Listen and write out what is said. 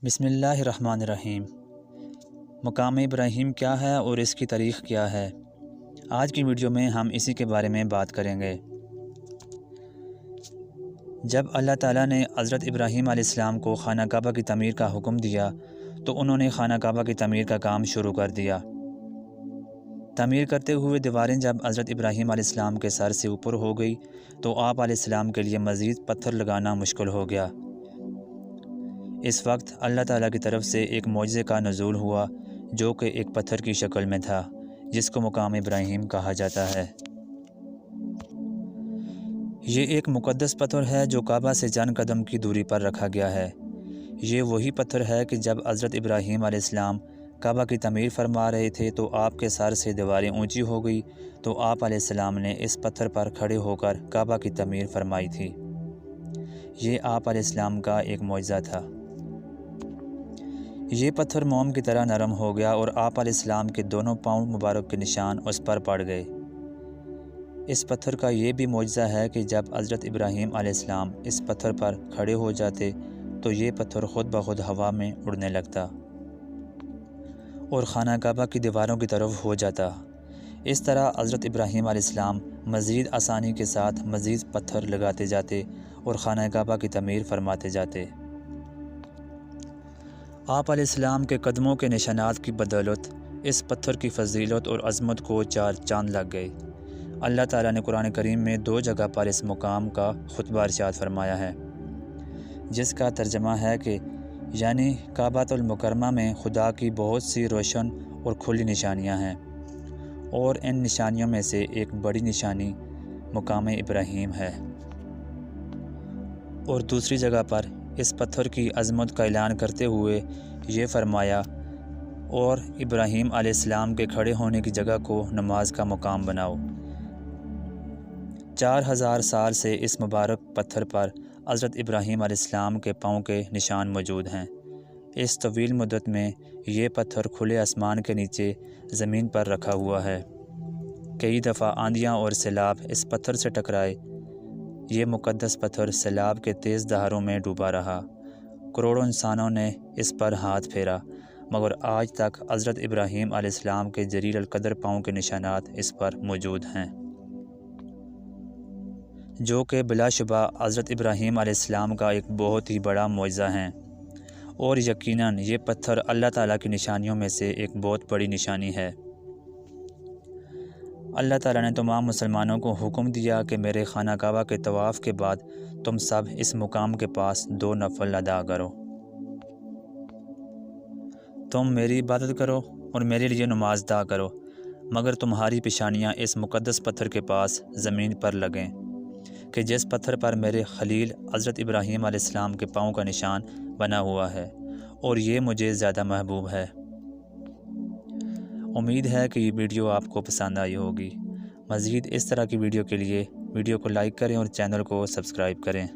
بسم اللہ الرحمن الرحیم۔ مقام ابراہیم کیا ہے اور اس کی تاریخ کیا ہے؟ آج کی ویڈیو میں ہم اسی کے بارے میں بات کریں گے۔ جب اللہ تعالیٰ نے حضرت ابراہیم علیہ السلام کو خانہ کعبہ کی تعمیر کا حکم دیا تو انہوں نے خانہ کعبہ کی تعمیر کا کام شروع کر دیا۔ تعمیر کرتے ہوئے دیواریں جب حضرت ابراہیم علیہ السلام کے سر سے اوپر ہو گئی تو آپ علیہ السلام کے لیے مزید پتھر لگانا مشکل ہو گیا۔ اس وقت اللہ تعالیٰ کی طرف سے ایک معجزے کا نزول ہوا جو کہ ایک پتھر کی شکل میں تھا، جس کو مقام ابراہیم کہا جاتا ہے۔ یہ ایک مقدس پتھر ہے جو کعبہ سے چند قدم کی دوری پر رکھا گیا ہے۔ یہ وہی پتھر ہے کہ جب حضرت ابراہیم علیہ السلام کعبہ کی تعمیر فرما رہے تھے تو آپ کے سر سے دیواریں اونچی ہو گئی تو آپ علیہ السلام نے اس پتھر پر کھڑے ہو کر کعبہ کی تعمیر فرمائی تھی۔ یہ آپ علیہ السلام کا ایک معجزہ تھا۔ یہ پتھر موم کی طرح نرم ہو گیا اور آپ علیہ السلام کے دونوں پاؤں مبارک کے نشان اس پر پڑ گئے۔ اس پتھر کا یہ بھی معجزہ ہے کہ جب حضرت ابراہیم علیہ السلام اس پتھر پر کھڑے ہو جاتے تو یہ پتھر خود بخود ہوا میں اڑنے لگتا اور خانہ کعبہ کی دیواروں کی طرف ہو جاتا۔ اس طرح حضرت ابراہیم علیہ السلام مزید آسانی کے ساتھ مزید پتھر لگاتے جاتے اور خانہ کعبہ کی تعمیر فرماتے جاتے۔ آپ علیہ السلام کے قدموں کے نشانات کی بدولت اس پتھر کی فضیلت اور عظمت کو چار چاند لگ گئے۔ اللہ تعالیٰ نے قرآن کریم میں 2 جگہ پر اس مقام کا خطبہ ارشاد فرمایا ہے، جس کا ترجمہ ہے کہ یعنی کعبۃ المکرمہ میں خدا کی بہت سی روشن اور کھلی نشانیاں ہیں، اور ان نشانیوں میں سے ایک بڑی نشانی مقام ابراہیم ہے۔ اور دوسری جگہ پر اس پتھر کی عظمت کا اعلان کرتے ہوئے یہ فرمایا، اور ابراہیم علیہ السلام کے کھڑے ہونے کی جگہ کو نماز کا مقام بناؤ۔ 4000 سال سے اس مبارک پتھر پر حضرت ابراہیم علیہ السلام کے پاؤں کے نشان موجود ہیں۔ اس طویل مدت میں یہ پتھر کھلے آسمان کے نیچے زمین پر رکھا ہوا ہے۔ کئی دفعہ آندھیاں اور سیلاب اس پتھر سے ٹکرائے۔ یہ مقدس پتھر سیلاب کے تیز دہاروں میں ڈوبا رہا۔ کروڑوں انسانوں نے اس پر ہاتھ پھیرا، مگر آج تک حضرت ابراہیم علیہ السلام کے جلیل القدر پاؤں کے نشانات اس پر موجود ہیں، جو کہ بلا شبہ حضرت ابراہیم علیہ السلام کا ایک بہت ہی بڑا معجزہ ہیں، اور یقیناً یہ پتھر اللہ تعالیٰ کی نشانیوں میں سے ایک بہت بڑی نشانی ہے۔ اللہ تعالیٰ نے تمام مسلمانوں کو حکم دیا کہ میرے خانہ کعبہ کے طواف کے بعد تم سب اس مقام کے پاس 2 نفل ادا کرو۔ تم میری عبادت کرو اور میرے لیے نماز ادا کرو، مگر تمہاری پیشانیاں اس مقدس پتھر کے پاس زمین پر لگیں کہ جس پتھر پر میرے خلیل حضرت ابراہیم علیہ السلام کے پاؤں کا نشان بنا ہوا ہے، اور یہ مجھے زیادہ محبوب ہے۔ امید ہے کہ یہ ویڈیو آپ کو پسند آئی ہوگی۔ مزید اس طرح کی ویڈیو کے لیے ویڈیو کو لائک کریں اور چینل کو سبسکرائب کریں۔